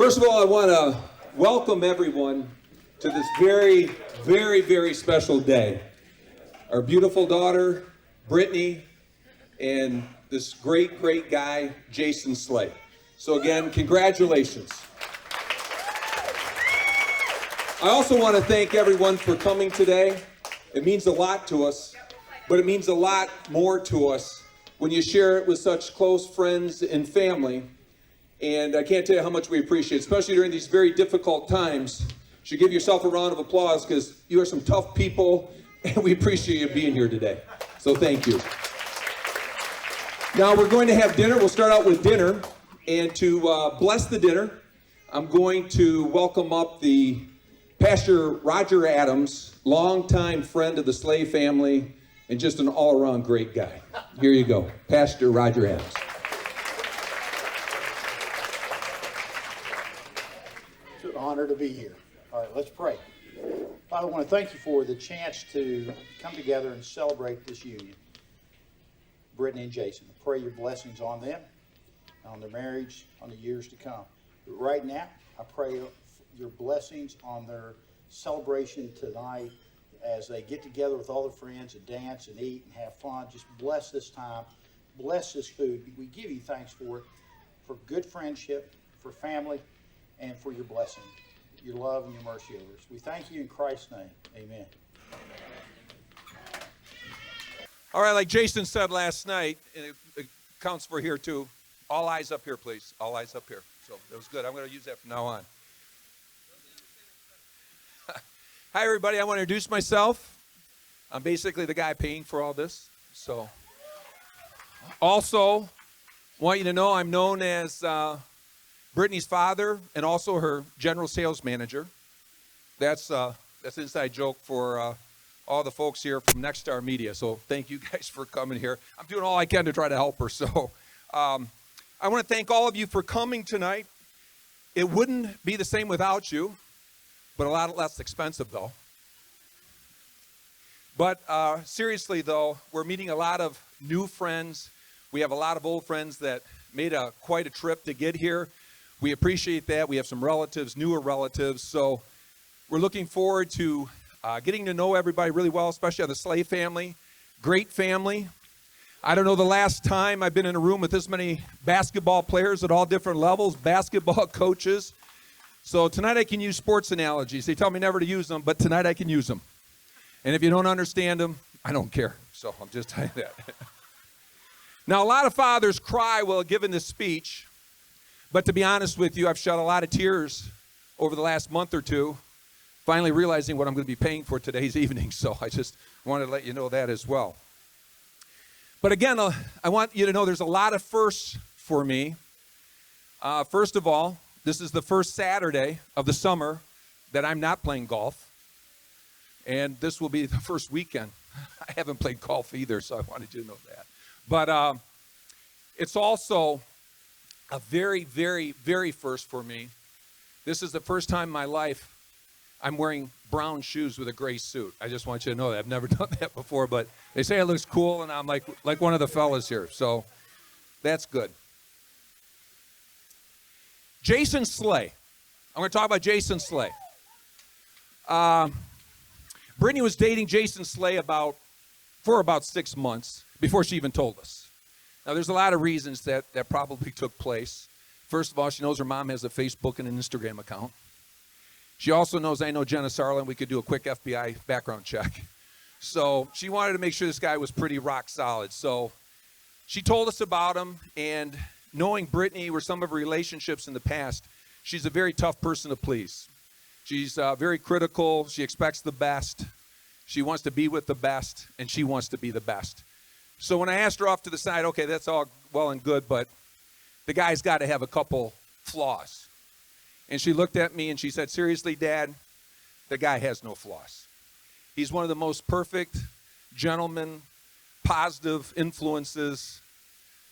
First of all, I want to welcome everyone to this very, very, very special day. Our beautiful daughter, Brittany, and this great, great guy, Jason Slay. So again, congratulations. I also want to thank everyone for coming today. It means a lot to us, but it means a lot more to us when you share it with such close friends and family. And I can't tell you how much we appreciate it, especially during these very difficult times. You should give yourself a round of applause because you are some tough people, and we appreciate you being here today. So thank you. Now we're going to have dinner. We'll start out with dinner. And to bless the dinner, I'm going to welcome up the Pastor Roger Adams, longtime friend of the Slay family, and just an all-around great guy. Here you go, Pastor Roger Adams. It's an honor to be here. All right, let's pray. Father, I want to thank you for the chance to come together and celebrate this union. Brittany and Jason, I pray your blessings on them, on their marriage, on the years to come. But right now, I pray your blessings on their celebration tonight as they get together with all their friends and dance and eat and have fun. Just bless this time. Bless this food. We give you thanks for it, for good friendship, for family, and for your blessing, your love and your mercy over us. We thank you in Christ's name. Amen. All right, like Jason said last night, and it counts for here too, all eyes up here, please. All eyes up here. So that was good. I'm going to use that from now on. Hi, everybody. I want to introduce myself. I'm basically the guy paying for all this. So, also, want you to know I'm known as Brittany's father and also her general sales manager. That's an inside joke for all the folks here from Nexstar Media. So thank you guys for coming here. I'm doing all I can to try to help her. So I want to thank all of you for coming tonight. It wouldn't be the same without you, but a lot less expensive though. But seriously though, we're meeting a lot of new friends. We have a lot of old friends that made quite a trip to get here. We appreciate that. We have some relatives, newer relatives. So we're looking forward to getting to know everybody really well, especially the Slay family. Great family. I don't know the last time I've been in a room with this many basketball players at all different levels, basketball coaches. So tonight I can use sports analogies. They tell me never to use them, but tonight I can use them. And if you don't understand them, I don't care. So I'm just telling you that. Now, a lot of fathers cry while giving this speech. But to be honest with you, I've shed a lot of tears over the last month or two, finally realizing what I'm going to be paying for today's evening. So I just wanted to let you know that as well. But again, I want you to know there's a lot of firsts for me. First of all, this is the first Saturday of the summer that I'm not playing golf. And this will be the first weekend. I haven't played golf either, so I wanted you to know that. But it's also a very, very, very first for me. This is the first time in my life I'm wearing brown shoes with a gray suit. I just want you to know that. I've never done that before, but they say it looks cool, and I'm like one of the fellas here. So that's good. Jason Slay. I'm going to talk about Jason Slay. Brittany was dating Jason Slay for about 6 months before she even told us. Now, there's a lot of reasons that probably took place. First of all, she knows her mom has a Facebook and an Instagram account. She also knows I know Jenna Sarlin. We could do a quick FBI background check. So she wanted to make sure this guy was pretty rock solid. So she told us about him, and knowing Brittany or some of her relationships in the past, she's a very tough person to please. She's very critical. She expects the best. She wants to be with the best, and she wants to be the best. So when I asked her off to the side, okay, that's all well and good, but the guy's got to have a couple flaws. And she looked at me and she said, seriously, Dad, the guy has no flaws. He's one of the most perfect gentlemen, positive influences,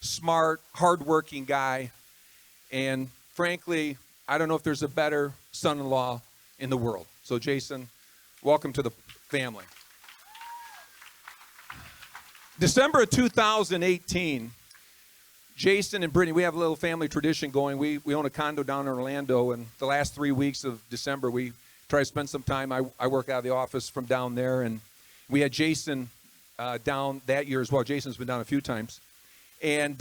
smart, hardworking guy. And frankly, I don't know if there's a better son-in-law in the world. So Jason, welcome to the family. December of 2018, Jason and Brittany, we have a little family tradition going. We own a condo down in Orlando, and the last 3 weeks of December, we try to spend some time. I work out of the office from down there, and we had Jason down that year as well. Jason's been down a few times. And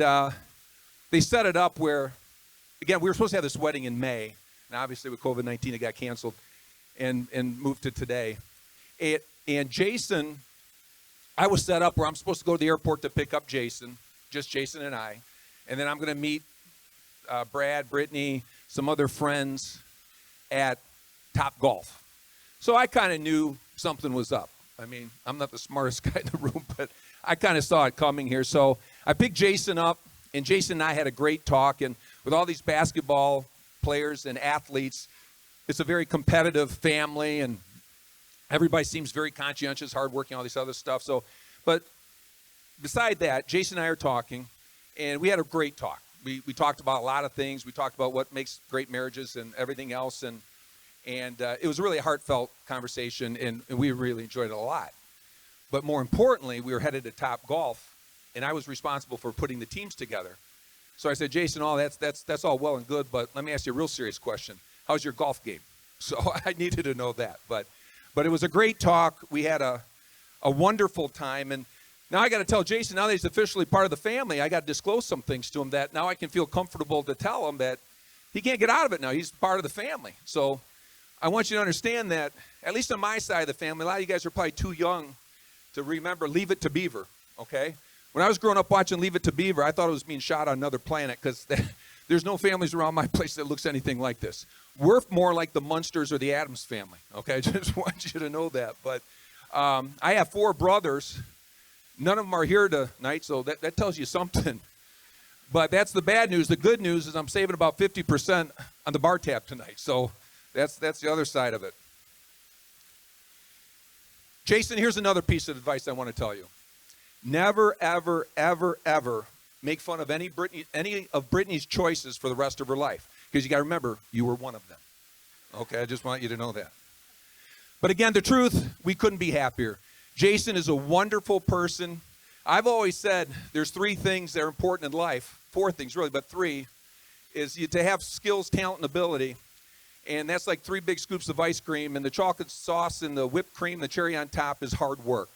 they set it up where, again, we were supposed to have this wedding in May, and obviously with COVID-19, it got canceled and moved to today. And Jason, I was set up where I'm supposed to go to the airport to pick up Jason, just Jason and I. And then I'm going to meet Brad, Brittany, some other friends at Top Golf. So I kind of knew something was up. I mean, I'm not the smartest guy in the room, but I kind of saw it coming here. So I picked Jason up, and Jason and I had a great talk. And with all these basketball players and athletes, it's a very competitive family, and everybody seems very conscientious, hardworking, all this other stuff. So, but beside that, Jason and I are talking, and we had a great talk. We talked about a lot of things. We talked about what makes great marriages and everything else, and it was really a heartfelt conversation, and we really enjoyed it a lot. But more importantly, we were headed to Top Golf, and I was responsible for putting the teams together. So I said, Jason, that's all well and good, but let me ask you a real serious question. How's your golf game? So I needed to know that. But it was a great talk. We had a wonderful time, and now I got to tell Jason, now that he's officially part of the family, I got to disclose some things to him that now I can feel comfortable to tell him that he can't get out of it now. He's part of the family. So I want you to understand that, at least on my side of the family, a lot of you guys are probably too young to remember Leave It to Beaver, okay? When I was growing up watching Leave It to Beaver, I thought it was being shot on another planet because there's no families around my place that looks anything like this. We're more like the Munsters or the Addams family, okay? I just want you to know that. But I have 4 brothers. None of them are here tonight, so that tells you something. But that's the bad news. The good news is I'm saving about 50% on the bar tab tonight. So that's the other side of it. Jason, here's another piece of advice I want to tell you. Never, ever, ever, ever make fun of any of Brittany's choices for the rest of her life. Because you got to remember, you were one of them. Okay, I just want you to know that. But again, the truth, we couldn't be happier. Jason is a wonderful person. I've always said there's 3 things that are important in life. 4 things really, but 3 is to have skills, talent, and ability. And that's like 3 big scoops of ice cream, and the chocolate sauce and the whipped cream, the cherry on top is hard work.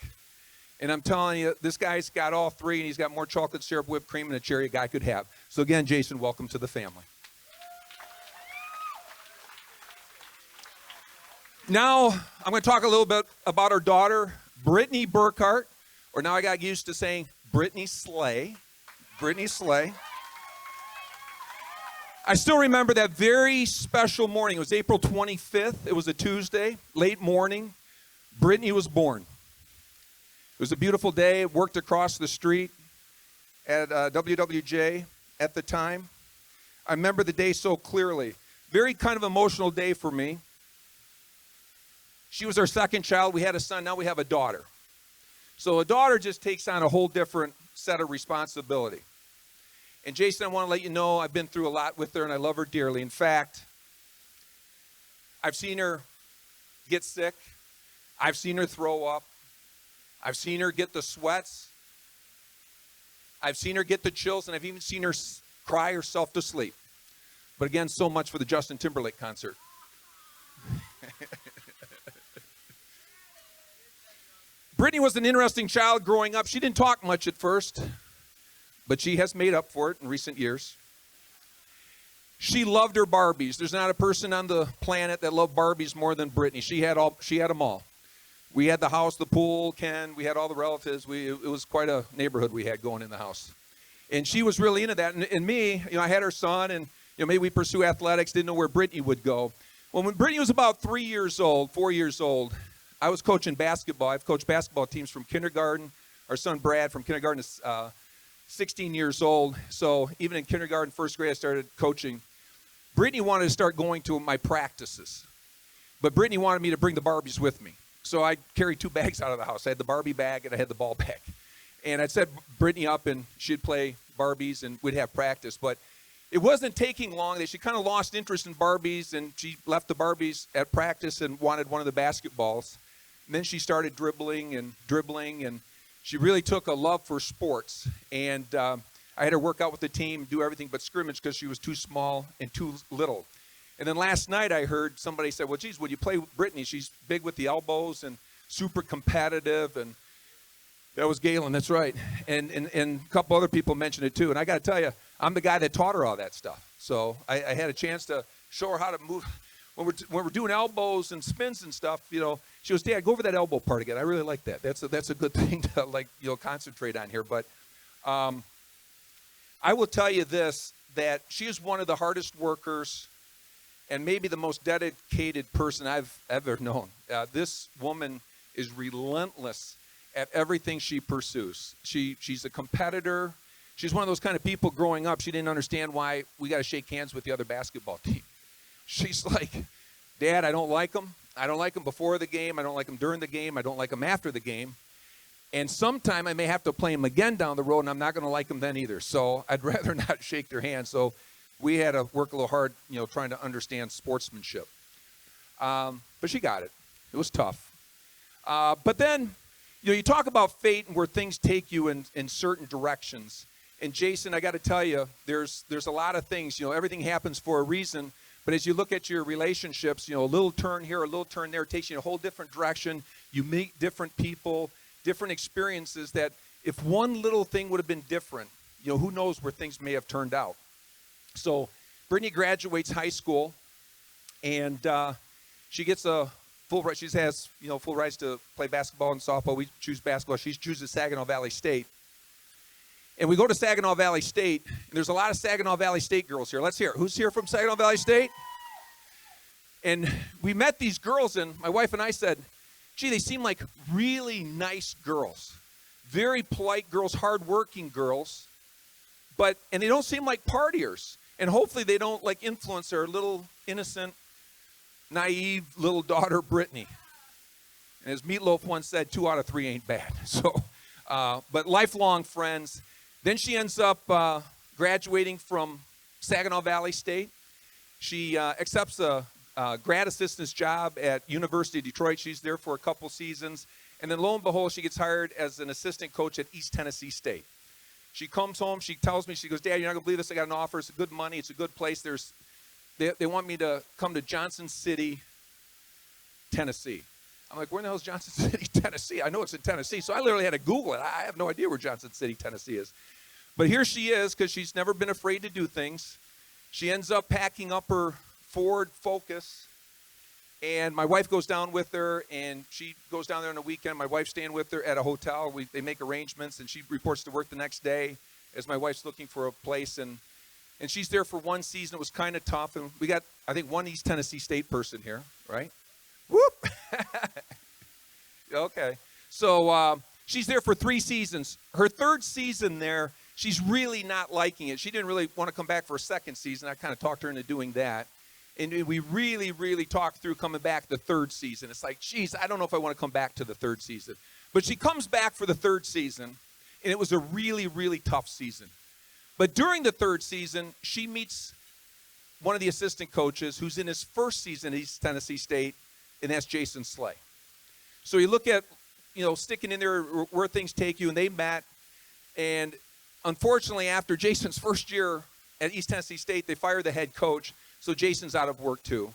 And I'm telling you, this guy's got all 3, and he's got more chocolate syrup, whipped cream, and a cherry a guy could have. So again, Jason, welcome to the family. Now, I'm going to talk a little bit about our daughter, Brittany Burkhart, or now I got used to saying Brittany Slay. Brittany Slay. I still remember that very special morning. It was April 25th. It was a Tuesday, late morning. Brittany was born. It was a beautiful day. Worked across the street at WWJ at the time. I remember the day so clearly. Very kind of emotional day for me. She was our second child. We had a son. Now we have a daughter. So a daughter just takes on a whole different set of responsibility. And Jason, I want to let you know I've been through a lot with her, and I love her dearly. In fact, I've seen her get sick. I've seen her throw up. I've seen her get the sweats. I've seen her get the chills, and I've even seen her cry herself to sleep. But again, so much for the Justin Timberlake concert. Brittany was an interesting child growing up. She didn't talk much at first, but she has made up for it in recent years. She loved her Barbies. There's not a person on the planet that loved Barbies more than Brittany. She had them all. We had the house, the pool, Ken. We had all the relatives. It was quite a neighborhood we had going in the house. And she was really into that. And me, I had her son, and maybe we pursue athletics, didn't know where Brittany would go. Well, when Brittany was about 4 years old, I was coaching basketball. I've coached basketball teams from kindergarten. Our son Brad from kindergarten is 16 years old. So even in kindergarten, first grade, I started coaching. Brittany wanted to start going to my practices. But Brittany wanted me to bring the Barbies with me. So I carried 2 bags out of the house. I had the Barbie bag and I had the ball bag. And I'd set Brittany up and she'd play Barbies and we'd have practice. But it wasn't taking long. She kind of lost interest in Barbies, and she left the Barbies at practice and wanted one of the basketballs. And then she started dribbling, and she really took a love for sports. And I had her work out with the team, do everything but scrimmage because she was too small and too little. And then last night I heard somebody say, well, geez, would you play Brittany? She's big with the elbows and super competitive. And that was Galen, that's right. And a couple other people mentioned it too. And I got to tell you, I'm the guy that taught her all that stuff. So I had a chance to show her how to move. When we're doing elbows and spins and stuff, she goes, Dad, go over that elbow part again. I really like that. That's a good thing to concentrate on here. But I will tell you this, that she is one of the hardest workers and maybe the most dedicated person I've ever known. This woman is relentless at everything she pursues. She's a competitor. She's one of those kind of people growing up, she didn't understand why we got to shake hands with the other basketball team. She's like, Dad, I don't like them. I don't like them before the game. I don't like them during the game. I don't like them after the game. And sometime I may have to play them again down the road, and I'm not going to like them then either. So I'd rather not shake their hand. So we had to work a little hard, trying to understand sportsmanship. But she got it. It was tough. But then, you talk about fate and where things take you in certain directions. And Jason, I got to tell you, there's a lot of things. Everything happens for a reason. But as you look at your relationships, a little turn here, a little turn there, takes you in a whole different direction. You meet different people, different experiences that if one little thing would have been different, who knows where things may have turned out. So Brittany graduates high school, and she gets a full right. She has full rights to play basketball and softball. We choose basketball. She chooses Saginaw Valley State. And we go to Saginaw Valley State, and there's a lot of Saginaw Valley State girls here. Let's hear it. Who's here from Saginaw Valley State? And we met these girls, and my wife and I said, gee, they seem like really nice girls. Very polite girls, hardworking girls. And they don't seem like partiers. And hopefully they don't influence their little innocent, naive little daughter, Brittany. And as Meatloaf once said, 2 out of 3 ain't bad. So, but lifelong friends. Then she ends up graduating from Saginaw Valley State. She accepts a grad assistant's job at University of Detroit. She's there for a couple seasons. And then lo and behold, she gets hired as an assistant coach at East Tennessee State. She comes home. She tells me, she goes, Dad, you're not going to believe this. I got an offer. It's a good money. It's a good place. They want me to come to Johnson City, Tennessee. I'm like, where the hell is Johnson City, Tennessee? I know it's in Tennessee. So I literally had to Google it. I have no idea where Johnson City, Tennessee is. But here she is, because she's never been afraid to do things. She ends up packing up her Ford Focus. And my wife goes down with her, and she goes down there on the weekend. My wife's staying with her at a hotel. They make arrangements, and she reports to work the next day as my wife's looking for a place. And she's there for one season. It was kind of tough. And we got, I think, one East Tennessee State person here, right? Whoop! Okay. So she's there for 3 seasons. Her 3rd season there, she's really not liking it. She didn't really want to come back for a 2nd season. I kind of talked her into doing that. And we really, really talked through coming back the 3rd season. It's like, geez, I don't know if I want to come back to the 3rd season. But she comes back for the 3rd season, and it was a really, really tough season. But during the 3rd season, she meets one of the assistant coaches who's in his 1st season at East Tennessee State, and that's Jason Slay. So you look at, sticking in there where things take you, and they met. And unfortunately, after Jason's 1st year at East Tennessee State, they fired the head coach. So Jason's out of work too.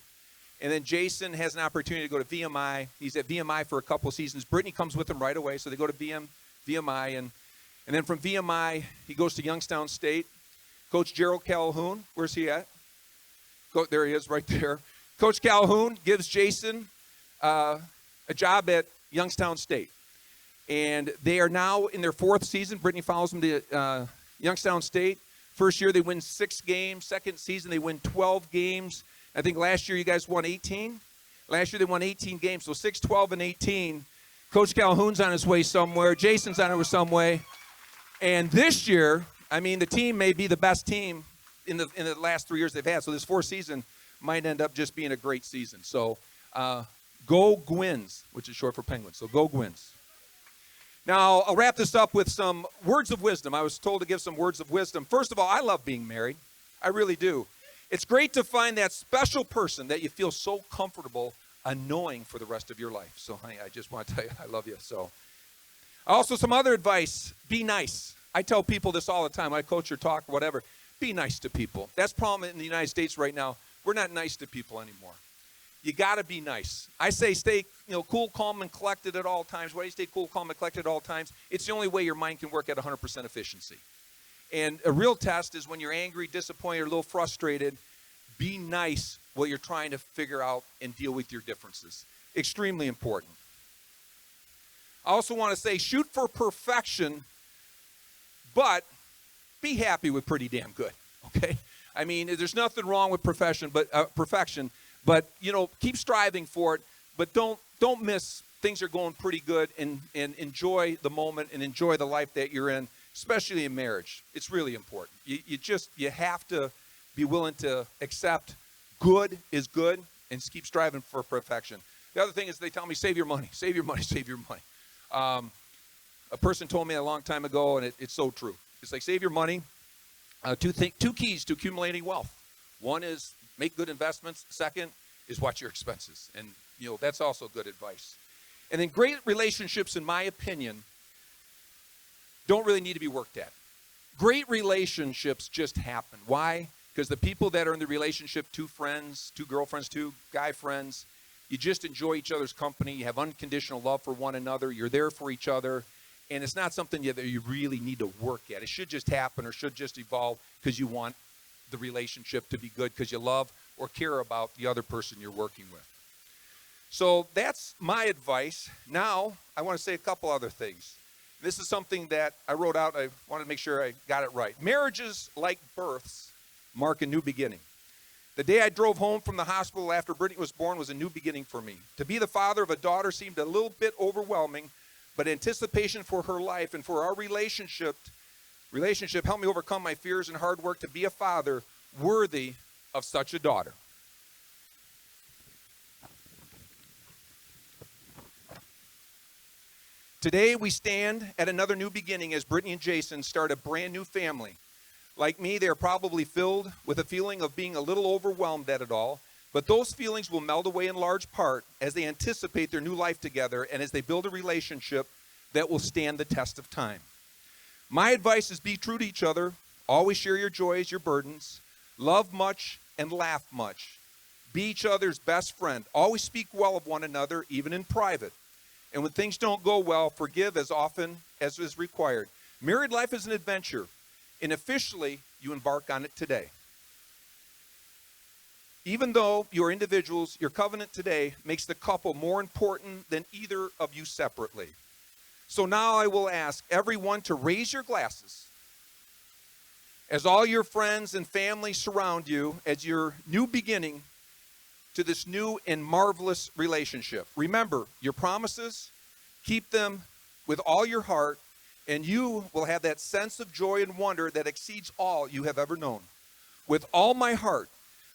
And then Jason has an opportunity to go to VMI. He's at VMI for a couple seasons. Brittany comes with him right away. So they go to VMI. And then from VMI, he goes to Youngstown State. Coach Gerald Calhoun, where's he at? There he is right there. Coach Calhoun gives Jason a job at Youngstown State. And they are now in their 4th season. Brittany follows them to Youngstown State. 1st year, they win 6 games. 2nd season, they win 12 games. I think last year you guys won 18. Last year they won 18 games, so 6, 12, and 18. Coach Calhoun's on his way somewhere. Jason's on his some way. And this year, the team may be the best team in the last 3 years they've had. So this 4th season might end up just being a great season. So go Gwins, which is short for Penguins. So go Gwins. Now, I'll wrap this up with some words of wisdom. I was told to give some words of wisdom. First of all, I love being married. I really do. It's great to find that special person that you feel so comfortable knowing for the rest of your life. So, honey, I just want to tell you I love you. So, also some other advice. Be nice. I tell people this all the time. I coach or talk or whatever. Be nice to people. That's the problem in the United States right now. We're not nice to people anymore. You got to be nice. I say stay, cool, calm, and collected at all times. Why do you stay cool, calm, and collected at all times? It's the only way your mind can work at 100% efficiency. And a real test is when you're angry, disappointed, or a little frustrated, be nice while you're trying to figure out and deal with your differences. Extremely important. I also want to say shoot for perfection, but be happy with pretty damn good, okay? I mean, there's nothing wrong with perfection, but keep striving for it, but don't miss things are going pretty good, and enjoy the moment and enjoy the life that you're in, especially in marriage. It's really important. You have to be willing to accept good is good and keep striving for perfection. The other thing is they tell me, save your money, save your money, save your money. A person told me a long time ago, and it's so true. It's like, save your money. Two keys to accumulating wealth. One is make good investments. Second is watch your expenses. And, that's also good advice. And then great relationships, in my opinion, don't really need to be worked at. Great relationships just happen. Why? Because the people that are in the relationship, 2 friends, 2 girlfriends, 2 guy friends, you just enjoy each other's company. You have unconditional love for one another. You're there for each other. And it's not something that you really need to work at. It should just happen or should just evolve because you want the relationship to be good because you love or care about the other person you're working with. So that's my advice. Now, I want to say a couple other things. This is something that I wrote out. I wanted to make sure I got it right. Marriages, like births, mark a new beginning. The day I drove home from the hospital after Brittany was born was a new beginning for me. To be the father of a daughter seemed a little bit overwhelming, but anticipation for her life and for our relationship helped me overcome my fears and hard work to be a father worthy of such a daughter. Today we stand at another new beginning as Brittany and Jason start a brand new family. Like me, they're probably filled with a feeling of being a little overwhelmed at it all, but those feelings will melt away in large part as they anticipate their new life together and as they build a relationship that will stand the test of time. My advice is be true to each other, always share your joys, your burdens, love much and laugh much. Be each other's best friend. Always speak well of one another, even in private. And when things don't go well, forgive as often as is required. Married life is an adventure, and officially, you embark on it today. Even though you're individuals, your covenant today makes the couple more important than either of you separately. So now I will ask everyone to raise your glasses as all your friends and family surround you as your new beginning to this new and marvelous relationship. Remember your promises, keep them with all your heart, and you will have that sense of joy and wonder that exceeds all you have ever known. With all my heart,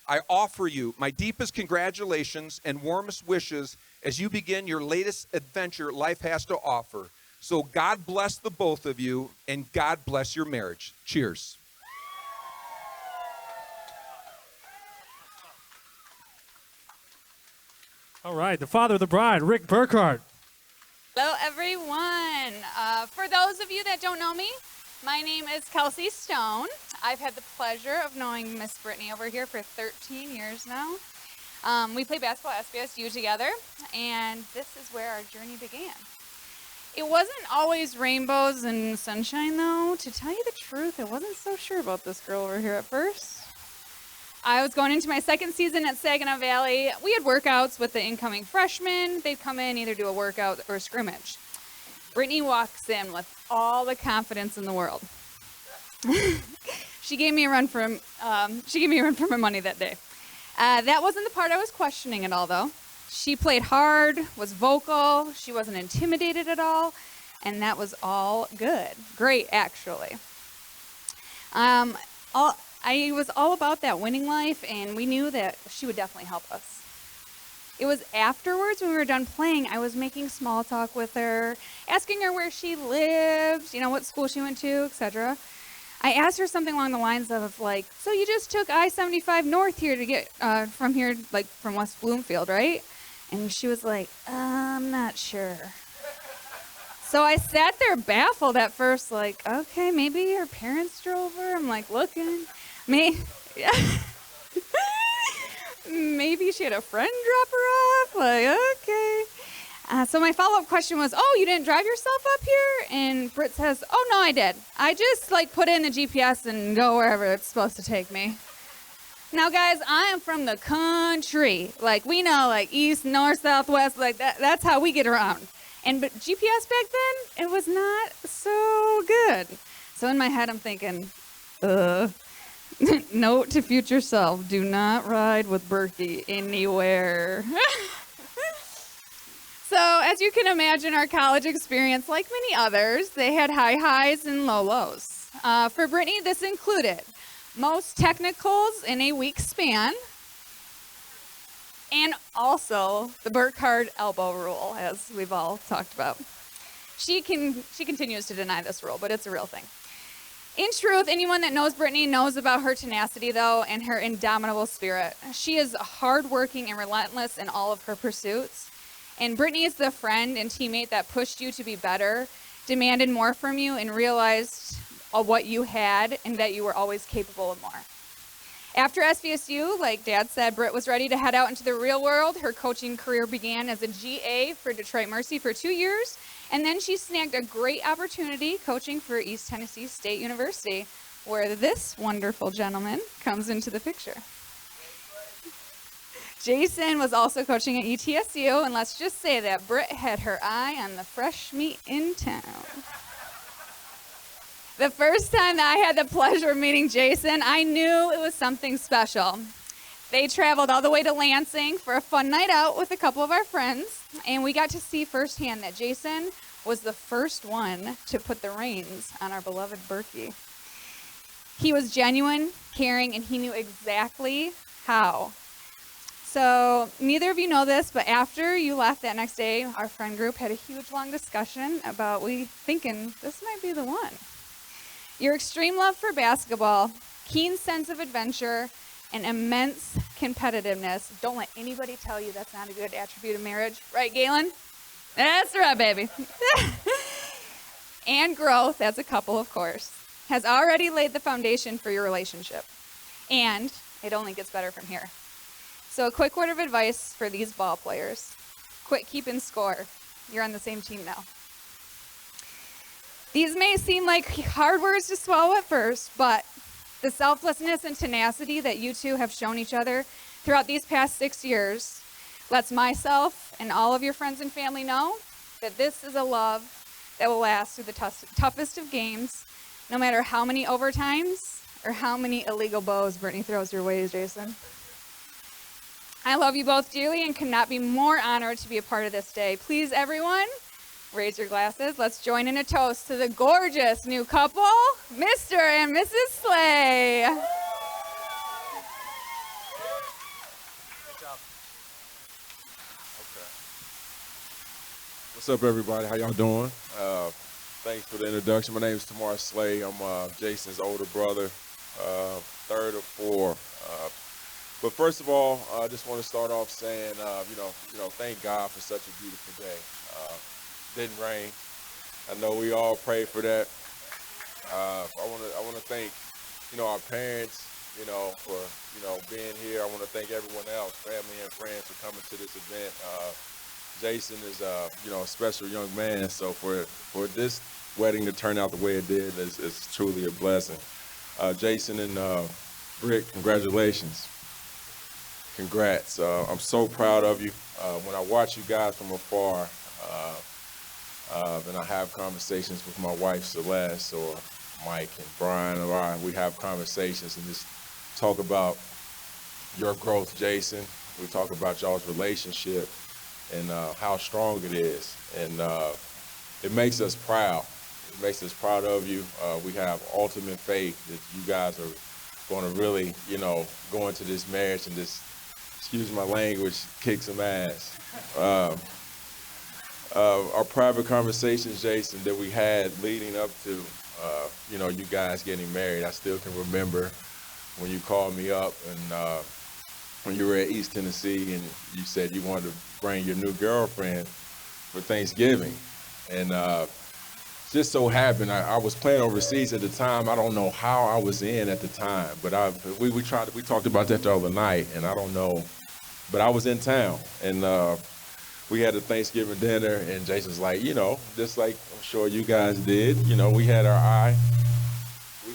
I offer you my deepest congratulations and warmest wishes as you begin your latest adventure life has to offer. So God bless the both of you, and God bless your marriage. Cheers. All right, the father of the bride, Rick Burkhardt. Hello, everyone. For those of you that don't know me, my name is Kelsey Stone. I've had the pleasure of knowing Miss Brittany over here for 13 years now. We played basketball at SBSU together, and this is where our journey began. It wasn't always rainbows and sunshine, though. To tell you the truth, I wasn't so sure about this girl over here at first. I was going into my second season at Saginaw Valley. We had workouts with the incoming freshmen. They'd come in, either do a workout or a scrimmage. Brittany walks in with all the confidence in the world. She gave me a run for my money that day. That wasn't the part I was questioning at all, though. She played hard, was vocal, she wasn't intimidated at all, and that was all good. Great, actually. I was all about that winning life, and we knew that she would definitely help us. It was afterwards, when we were done playing, I was making small talk with her, asking her where she lived, what school she went to, etc. I asked her something along the lines of, so you just took I-75 north here to get from here, from West Bloomfield, right? And she was like, I'm not sure. So I sat there baffled at first, like, okay, maybe her parents drove her. I'm like looking. Yeah. Maybe she had a friend drop her off. Like, okay. So my follow-up question was, oh, you didn't drive yourself up here? And Britt says, oh, no, I did. I just, like, put in the GPS and go wherever it's supposed to take me. Now, guys, I am from the country. Like, we know, like, east, north, south, west, like, that's how we get around. But GPS back then, it was not so good. So in my head, I'm thinking, note to future self, do not ride with Berkey anywhere. So as you can imagine, our college experience, like many others, they had high highs and low lows. For Brittany, this included most technicals in a week span, and also the Burkhardt elbow rule, as we've all talked about. She continues to deny this rule, but it's a real thing. In truth, anyone that knows Brittany knows about her tenacity, though, and her indomitable spirit. She is hardworking and relentless in all of her pursuits. And Brittany is the friend and teammate that pushed you to be better, demanded more from you, and realized what you had and that you were always capable of more. After SVSU, like Dad said, Britt was ready to head out into the real world. Her coaching career began as a GA for Detroit Mercy for 2 years, and then she snagged a great opportunity coaching for East Tennessee State University, where this wonderful gentleman comes into the picture. Jason was also coaching at ETSU, and let's just say that Britt had her eye on the fresh meat in town. The first time that I had the pleasure of meeting Jason, I knew it was something special. They traveled all the way to Lansing for a fun night out with a couple of our friends, and we got to see firsthand that Jason was the first one to put the reins on our beloved Berkey. He was genuine, caring, and he knew exactly how. So neither of you know this, but after you left that next day, our friend group had a huge long discussion about thinking this might be the one. Your extreme love for basketball, keen sense of adventure, and immense competitiveness. Don't let anybody tell you that's not a good attribute of marriage. Right, Galen? That's right, baby. And growth as a couple, of course, has already laid the foundation for your relationship. And it only gets better from here. So a quick word of advice for these ball players. Quit keeping score. You're on the same team now. These may seem like hard words to swallow at first, but the selflessness and tenacity that you two have shown each other throughout these past 6 years lets myself and all of your friends and family know that this is a love that will last through the toughest of games, no matter how many overtimes or how many illegal bows Brittany throws your way, Jason. I love you both dearly and could not be more honored to be a part of this day. Please, everyone, raise your glasses. Let's join in a toast to the gorgeous new couple, Mr. and Mrs. Slay. What's up, everybody? How y'all doing? Thanks for the introduction. My name is Tamar Slay. I'm Jason's older brother, third of four. But first of all, I just want to start off saying, thank God for such a beautiful day. Didn't rain. I know we all prayed for that. I want to thank, our parents, for, being here. I want to thank everyone else, family and friends, for coming to this event. Jason is, a special young man. So for this wedding to turn out the way it did is truly a blessing. Jason and Rick, congratulations. Congrats. I'm so proud of you. When I watch you guys from afar, and I have conversations with my wife, Celeste, or Mike and Brian, or we have conversations and just talk about your growth, Jason. We talk about y'all's relationship and how strong it is. And it makes us proud. It makes us proud of you. We have ultimate faith that you guys are going to really, go into this marriage and just, excuse my language, kick some ass. Our private conversations, Jason, that we had leading up to, you guys getting married, I still can remember when you called me up and when you were at East Tennessee and you said you wanted to bring your new girlfriend for Thanksgiving. And just so happened I was playing overseas at the time. I don't know how I was in at the time, but we talked about that the other night, and I don't know, but I was in town, and we had a Thanksgiving dinner, and Jason's like, just like I'm sure you guys did, we had our eye.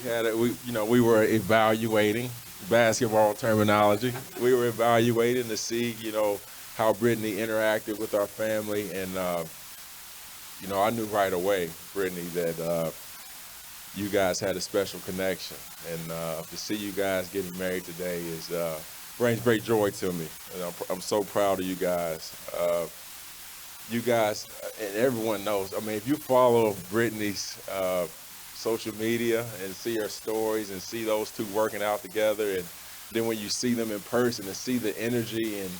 We were evaluating basketball terminology. We were evaluating to see, how Brittany interacted with our family, and I knew right away, Brittany, that you guys had a special connection, and to see you guys getting married today brings great joy to me, and I'm so proud of you guys. You guys, and everyone knows. I mean, if you follow Brittany's social media and see her stories and see those two working out together, and then when you see them in person and see the energy and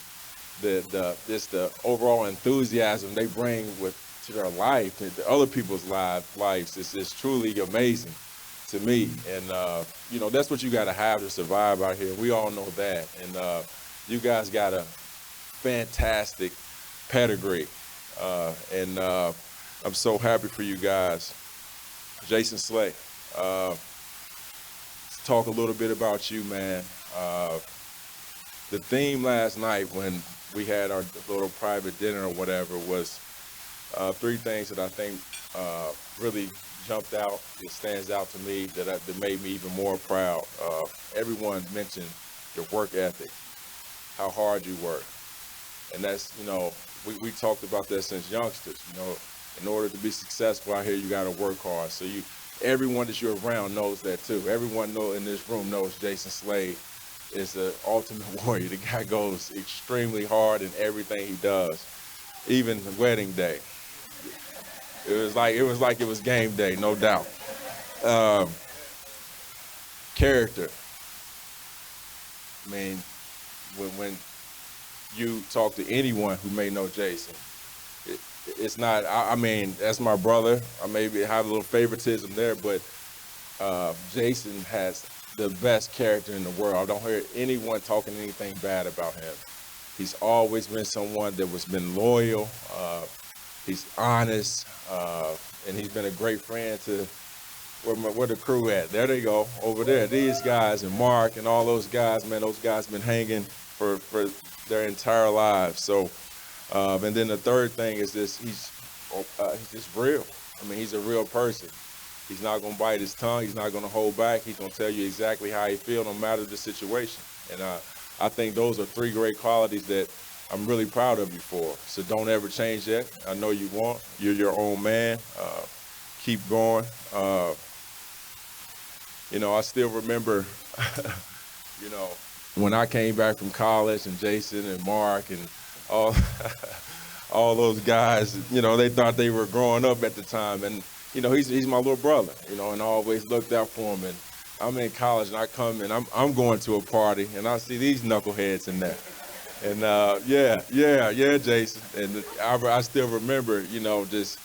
the overall enthusiasm they bring to their life and to other people's lives, it's truly amazing to me. And that's what you got to have to survive out here. We all know that. And you guys got a fantastic pedigree, and I'm so happy for you guys. Jason Slay, let's talk a little bit about you, man. The theme last night when we had our little private dinner or whatever was three things that I think really jumped out. It stands out to me that made me even more proud. Everyone mentioned your work ethic, how hard you work. And that's, we talked about that since youngsters, in order to be successful out here, you got to work hard. So everyone that you're around knows that too. Everyone in this room knows Jason Slade is the ultimate warrior. The guy goes extremely hard in everything he does, even the wedding day. It was like it was game day, no doubt. Character. I mean, when you talk to anyone who may know Jason, it's not, I mean, that's my brother. I maybe have a little favoritism there, but Jason has the best character in the world. I don't hear anyone talking anything bad about him. He's always been someone that was been loyal. He's honest, and he's been a great friend to where the crew at. There they go, over there. These guys and Mark and all those guys, man, those guys been hanging for their entire lives. So. And then the third thing is this: he's just real. I mean, he's a real person. He's not gonna bite his tongue. He's not gonna hold back. He's gonna tell you exactly how he feels, no matter the situation. And I think those are three great qualities that I'm really proud of you for. So don't ever change that. I know you won't. You're your own man. Keep going. I still remember, when I came back from college, and Jason and Mark and all those guys, they thought they were growing up at the time, and he's my little brother, and I always looked out for him. And I'm in college, and I come and I'm going to a party, and I see these knuckleheads in there, and yeah, Jason, and I still remember, just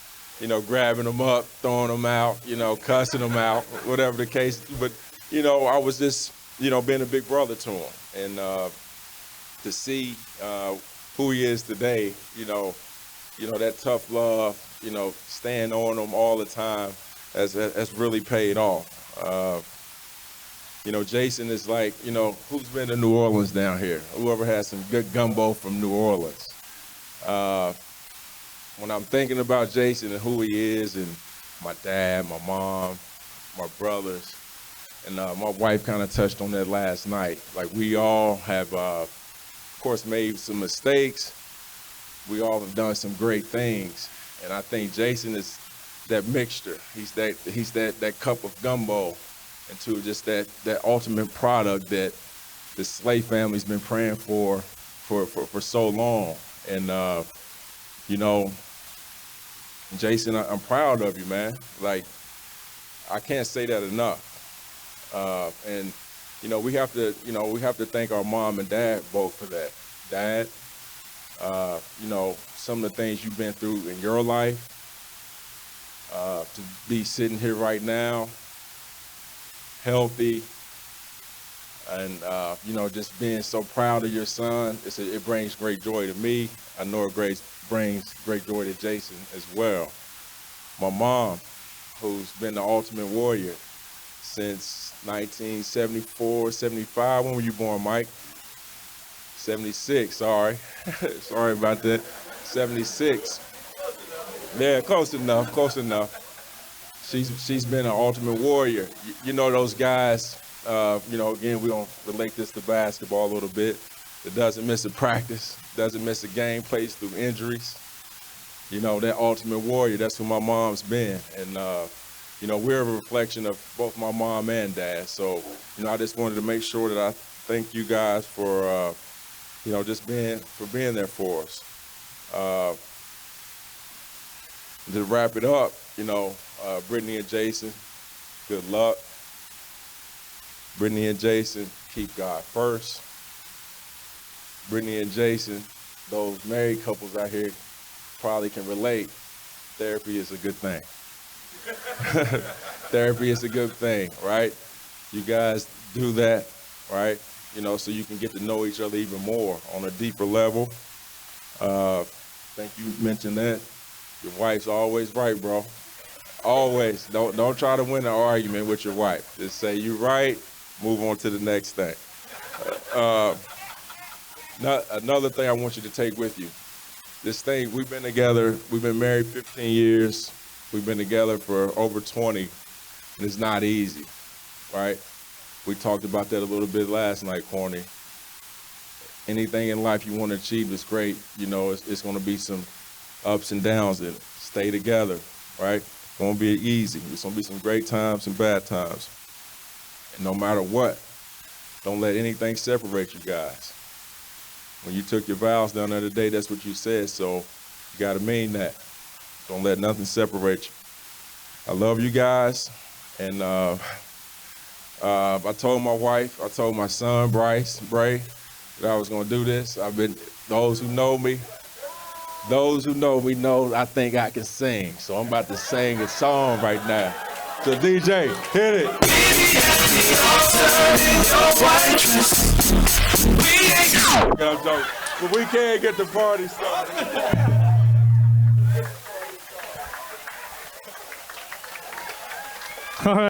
grabbing them up, throwing them out, cussing them out, whatever the case. But I was just being a big brother to him, and to see who he is today, that tough love, staying on him all the time, has really paid off. Jason is like, who's been to New Orleans down here? Whoever has some good gumbo from New Orleans. When I'm thinking about Jason and who he is, and my dad, my mom, my brothers, and my wife kind of touched on that last night. Like, we all have, of course, made some mistakes. We all have done some great things, and I think Jason is that mixture. He's that cup of gumbo into just that ultimate product that the Slay family's been praying for so long. And Jason, I'm proud of you, man. Like, I can't say that enough. And we have to thank our mom and dad both for that. Dad, some of the things you've been through in your life, to be sitting here right now, healthy, and just being so proud of your son, it brings great joy to me. I know it brings great joy to Jason as well. My mom, who's been the ultimate warrior since 1974, 75. When were you born, Mike? 76, sorry. Sorry about that. 76. Yeah, close enough, close enough. She's been an ultimate warrior. You know those guys, again, we're going to relate this to basketball a little bit. That doesn't miss a practice, doesn't miss a game, plays through injuries. You know, that ultimate warrior, that's who my mom's been. And, we're a reflection of both my mom and dad. So, I just wanted to make sure that I thank you guys for, just being there for us. To wrap it up, Brittany and Jason, good luck. Brittany and Jason, keep God first. Brittany and Jason, those married couples out here probably can relate. Therapy is a good thing. Therapy is a good thing, right? You guys do that, right? So you can get to know each other even more on a deeper level. I think you mentioned that. Your wife's always right, bro. Always. Don't try to win an argument with your wife. Just say you're right, move on to the next thing. Another thing I want you to take with you. This thing, we've been together, we've been married 15 years. We've been together for over 20, and it's not easy, right? We talked about that a little bit last night, Corny. Anything in life you want to achieve is great. It's going to be some ups and downs, and stay together, right? It's going to be easy. It's going to be some great times and bad times. And no matter what, don't let anything separate you guys. When you took your vows down the other day, that's what you said, so you got to mean that. Don't let nothing separate you. I love you guys, and I told my wife, I told my son, Bray, that I was going to do this. Those who know me know I think I can sing, so I'm about to sing a song right now. So DJ, hit it. But we can't get the party started.